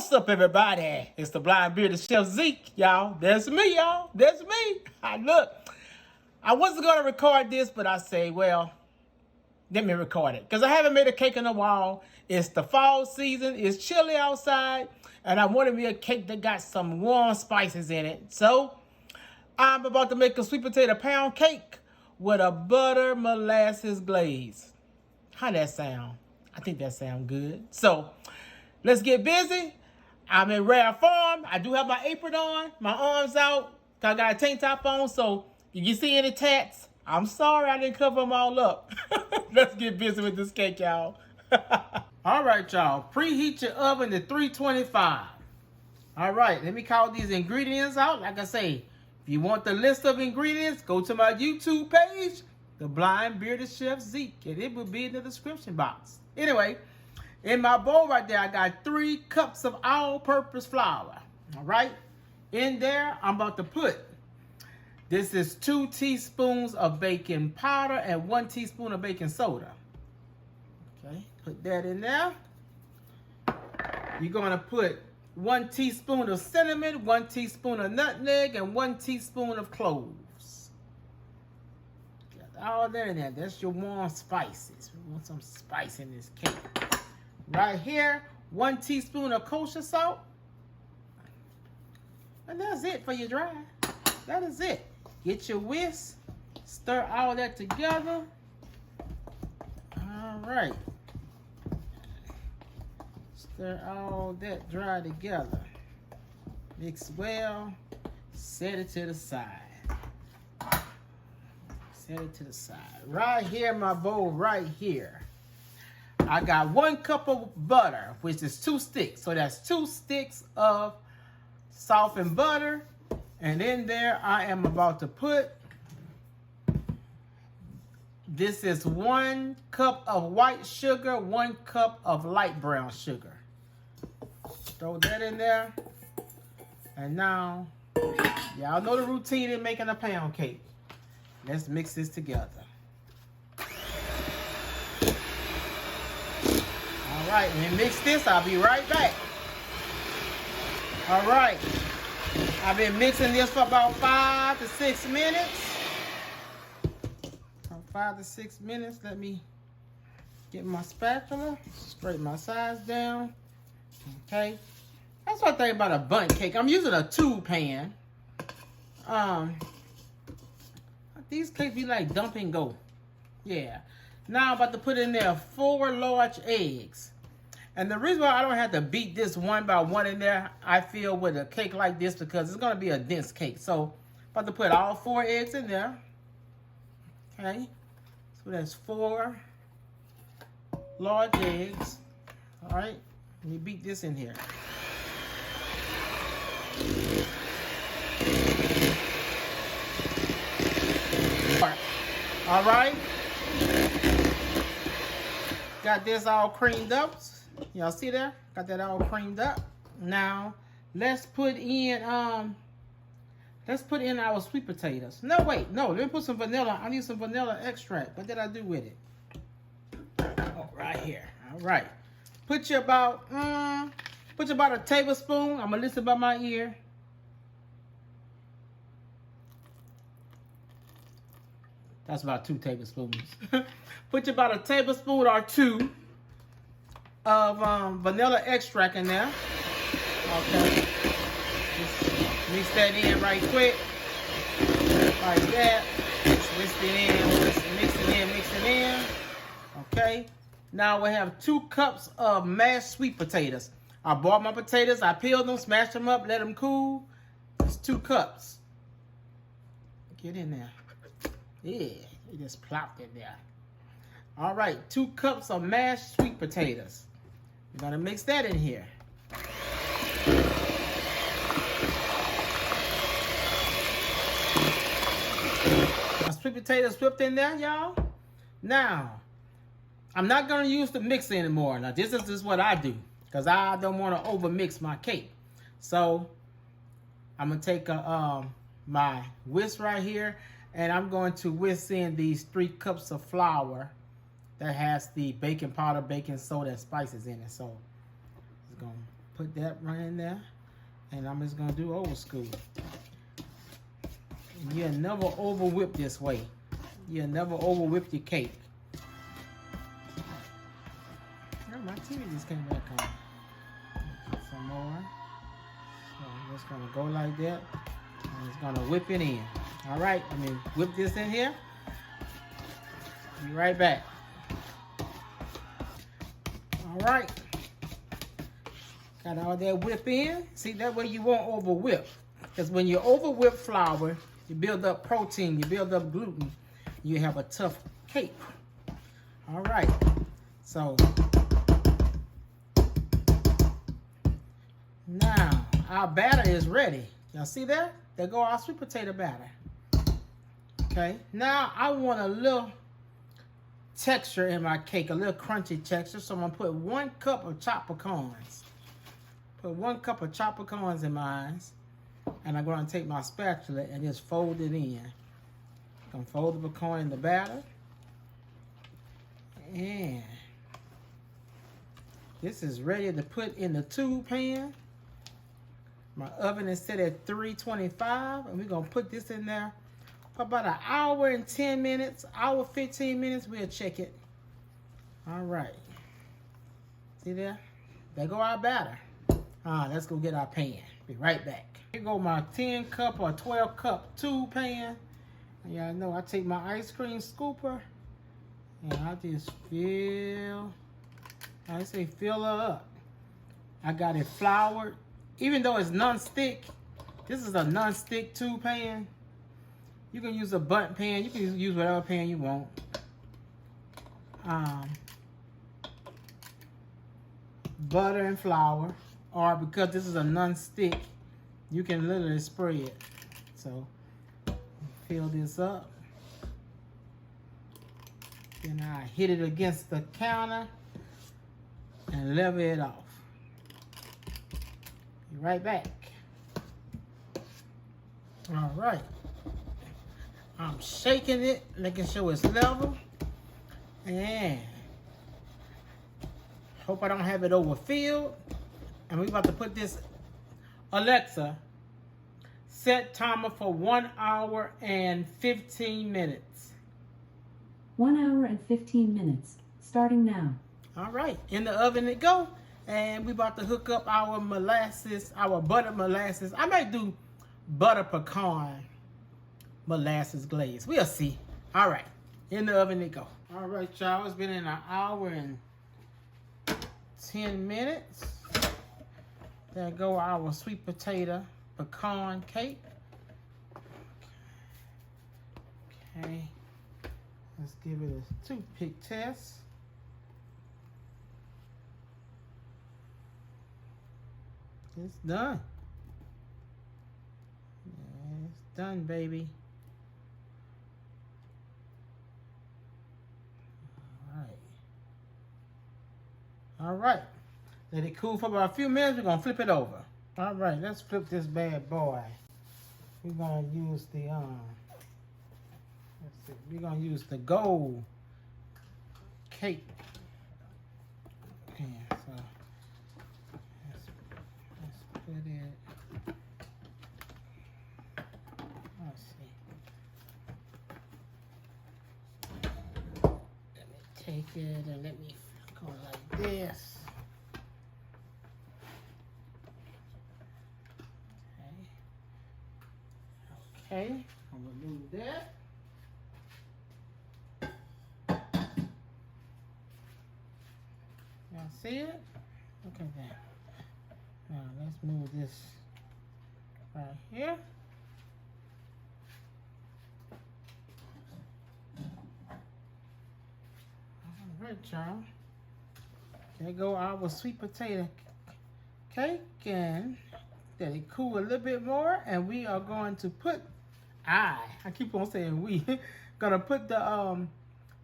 What's up, everybody? It's the blind bearded chef Zeke, y'all. That's me, y'all. That's me. Look, I wasn't going to record this, but I say, well, let me record it. Because I haven't made a cake in a while. It's the fall season. It's chilly outside. And I wanted me a cake that got some warm spices in it. So, I'm about to make a sweet potato pound cake with a butter molasses glaze. How that sound? I think that sounds good. So, let's get busy. I'm in rare form. I do have my apron on, my arms out. I got a tank top on, so if you see any tats, I'm sorry I didn't cover them all up. Let's get busy with this cake, y'all. All right, y'all. Preheat your oven to 325. All right, let me call these ingredients out. Like I say, if you want the list of ingredients, go to my YouTube page, The Blind Bearded Chef Zeke, and it will be in the description box. Anyway, in my bowl right there, I got 3 cups of all-purpose flour. All right? In there, I'm about to put, this is 2 teaspoons of baking powder and 1 teaspoon of baking soda. Okay, put that in there. You're going to put 1 teaspoon of cinnamon, 1 teaspoon of nutmeg, and 1 teaspoon of cloves. Got all that in there. That's your warm spices. We want some spice in this cake. Right here, 1 teaspoon of kosher salt. And that's it for your dry. That is it. Get your whisk. Stir all that together. All right. Stir all that dry together. Mix well. Set it to the side. Set it to the side. Right here, my bowl, right here. I got 1 cup of butter, which is 2 sticks. So that's 2 sticks of softened butter. And in there, I am about to put, this is 1 cup of white sugar, 1 cup of light brown sugar. Throw that in there. And now, y'all know the routine in making a pound cake. Let's mix this together. All right, and mix this. I'll be right back. All right. I've been mixing this for about 5 to 6 minutes. About 5 to 6 minutes. Let me get my spatula. Straighten my sides down. Okay. That's one thing about a bundt cake. I'm using a tube pan. These cakes be like dump and go. Yeah. Now I'm about to put in there 4 large eggs. And the reason why I don't have to beat this one by one in there, I feel, with a cake like this, because it's going to be a dense cake. So I'm about to put all 4 eggs in there. Okay. So that's 4 large eggs. All right. Let me beat this in here. All right. Got this all creamed up. Y'all see there? Got that all creamed up. Now, let's put in our sweet potatoes. No, wait, no, let me put some vanilla. I need some vanilla extract. What did I do with it? Oh, right here. All right. Put you about a tablespoon. I'm gonna listen by my ear. That's about 2 tablespoons. Put you about a tablespoon or 2 of vanilla extract in there. Okay. Just mix that in right quick. Like that. Just mix it in. Okay. Now we have 2 cups of mashed sweet potatoes. I bought my potatoes. I peeled them, smashed them up, let them cool. It's 2 cups. Get in there. Yeah, it just plopped in there. All right, 2 cups of mashed sweet potatoes. We're gonna mix that in here. My sweet potatoes whipped in there, y'all. Now, I'm not gonna use the mixer anymore. Now, this is just what I do, because I don't want to overmix my cake. So, I'm gonna take my whisk right here, and I'm going to whisk in these 3 cups of flour that has the baking powder, baking soda, and spices in it. So, just gonna put that right in there. And I'm just gonna do old school. And you'll never over whip this way. You'll never over whip your cake. Oh, my TV just came back on. Get some more. So I'm just gonna go like that. And it's gonna whip it in. Alright, let me whip this in here. Be right back. Alright. Got all that whip in. See, that way you won't over whip. Because when you over whip flour, you build up protein, you build up gluten, you have a tough cake. Alright. So now our batter is ready. Y'all see that? There go our sweet potato batter. Okay. Now I want a little texture in my cake, a little crunchy texture. So I'm gonna put 1 cup of chopped pecans. Put 1 cup of chopped pecans in mine. And I'm gonna take my spatula and just fold it in. I'm gonna fold the pecan in the batter. And this is ready to put in the tube pan. My oven is set at 325, and we're gonna put this in there for about an hour and 10 minutes, hour 15 minutes. We'll check it. All right. See there? There go our batter. Let's go get our pan. Be right back. Here go my 10 cup or 12 cup tube pan. And y'all know I take my ice cream scooper and I just fill her up. I got it floured. Even though it's non-stick, this is a non-stick tube pan. You can use a bundt pan. You can use whatever pan you want. Butter and flour. Or because this is a non-stick, you can literally spray it. So, fill this up. Then I hit it against the counter and level it off. Be right back. All right. I'm shaking it, making sure it's level. And hope I don't have it overfilled. And we're about to put this, Alexa, set timer for 1 hour and 15 minutes. 1 hour and 15 minutes, starting now. All right, in the oven it go. And we're about to hook up our molasses, our butter molasses. I might do butter pecan molasses glaze. We'll see. All right, in the oven it go. All right, y'all, it's been in an hour and 10 minutes. There go our sweet potato pecan cake. Okay, let's give it a toothpick test. It's done. Yeah, it's done, baby. All right. Let it cool for about a few minutes. We're gonna flip it over. All right, let's flip this bad boy. We're gonna use the let's see, we're gonna use the gold cake. Yeah, so let's put it. Let's see. Let me take it and let me go like this. Okay, I'm gonna remove that. Y'all see it? Look at that. Now let's move this right here. All right, y'all. There go our sweet potato cake, and let it cool a little bit more, and we are going to put. I keep on saying we gonna put the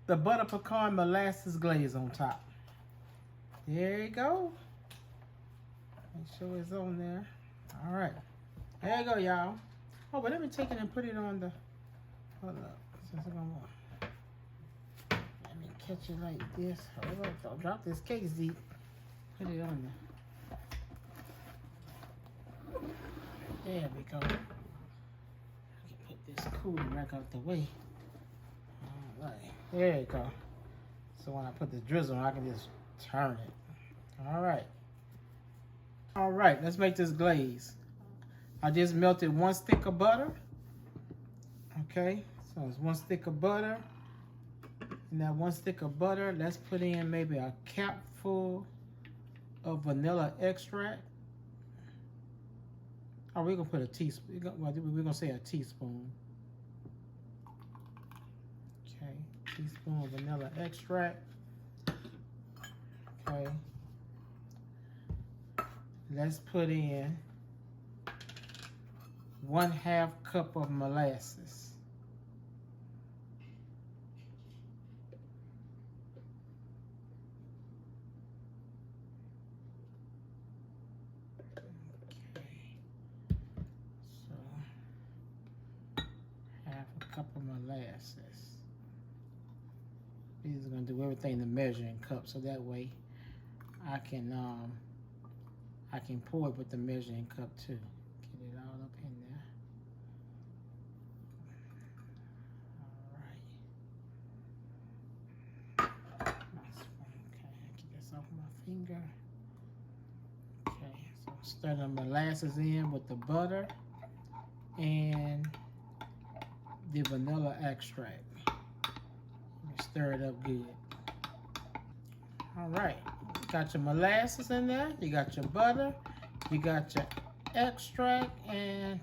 butter pecan molasses glaze on top. There you go. Make sure it's on there. All right, there you go, y'all. Oh, but let me take it and put it on the. Hold up, since I'm gonna. Let me catch it like this. Hold up, don't drop this cake, Zeke. Put it on there. There we go. I can put this cooler back out the way. All right, there you go. So when I put the drizzle on, I can just turn it. All right. All right, let's make this glaze. I just melted 1 stick of butter. Okay, so it's 1 stick of butter. And that 1 stick of butter, let's put in maybe a capful of vanilla extract. Oh, we're gonna put a teaspoon. We're gonna say a teaspoon. Okay, teaspoon of vanilla extract. Okay. Let's put in 1/2 cup of molasses. Okay. So 1/2 cup of molasses. These are gonna do everything to measuring cup, so that way I can pour it with the measuring cup too. Get it all up in there. All right. Okay, get this off my finger. Okay, so stir the molasses in with the butter and the vanilla extract. Stir it up good. All right. Got your molasses in there, you got your butter, you got your extract, and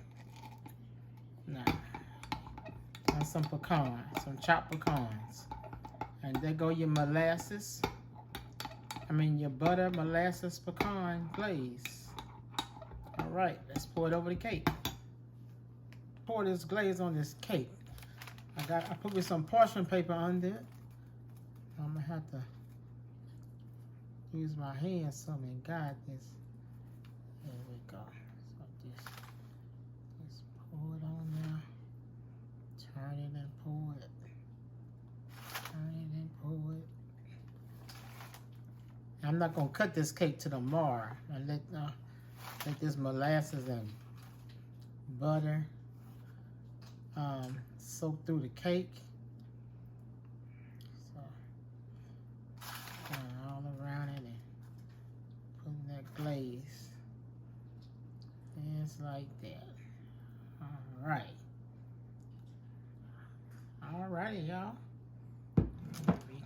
some pecans, some chopped pecans. And there go your molasses. Your butter, molasses, pecan glaze. All right, let's pour it over the cake. Pour this glaze on this cake. I put with some parchment paper under it. I'm gonna have to use my hands so and guide this. There we go. So just pour it on there. Turn it and pour it. Turn it and pour it. I'm not gonna cut this cake to the mar and let this molasses and butter soak through the cake. All around it and putting that glaze just like that. All right. All righty, y'all.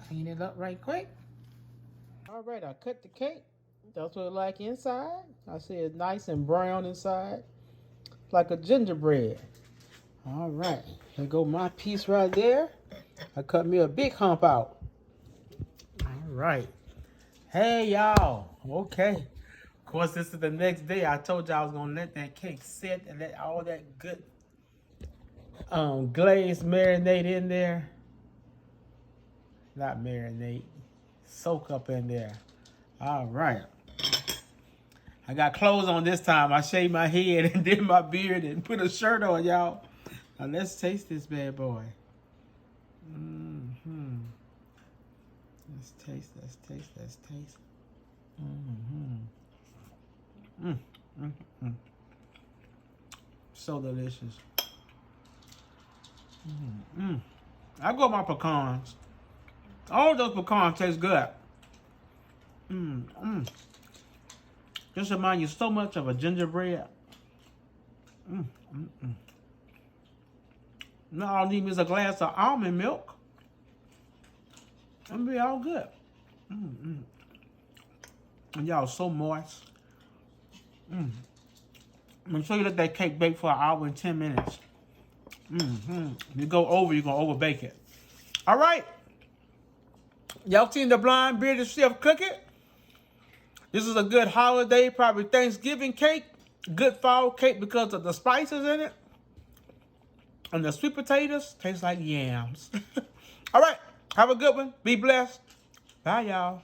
Clean it up right quick. All right, I cut the cake. That's what it like inside. I see it's nice and brown inside, like a gingerbread. All right, here go my piece right there. I cut me a big hump out. All right. Hey, y'all. Okay. Of course, this is the next day. I told y'all I was going to let that cake sit and let all that good glaze marinate in there. Not marinate. Soak up in there. All right. I got clothes on this time. I shaved my head and did my beard and put a shirt on, y'all. Now, let's taste this bad boy. Let's taste. So delicious. I go with my pecans. All those pecans taste good. Just remind you so much of a gingerbread. Now all I need is a glass of almond milk. It'll be all good. And y'all so moist. Make sure you let that cake bake for 1 hour and 10 minutes. You go over, you're gonna over bake it. All right. Y'all seen the blind bearded chef cook it? This is a good holiday, probably Thanksgiving cake. Good fall cake because of the spices in it. And the sweet potatoes taste like yams. All right. Have a good one. Be blessed. Bye, y'all.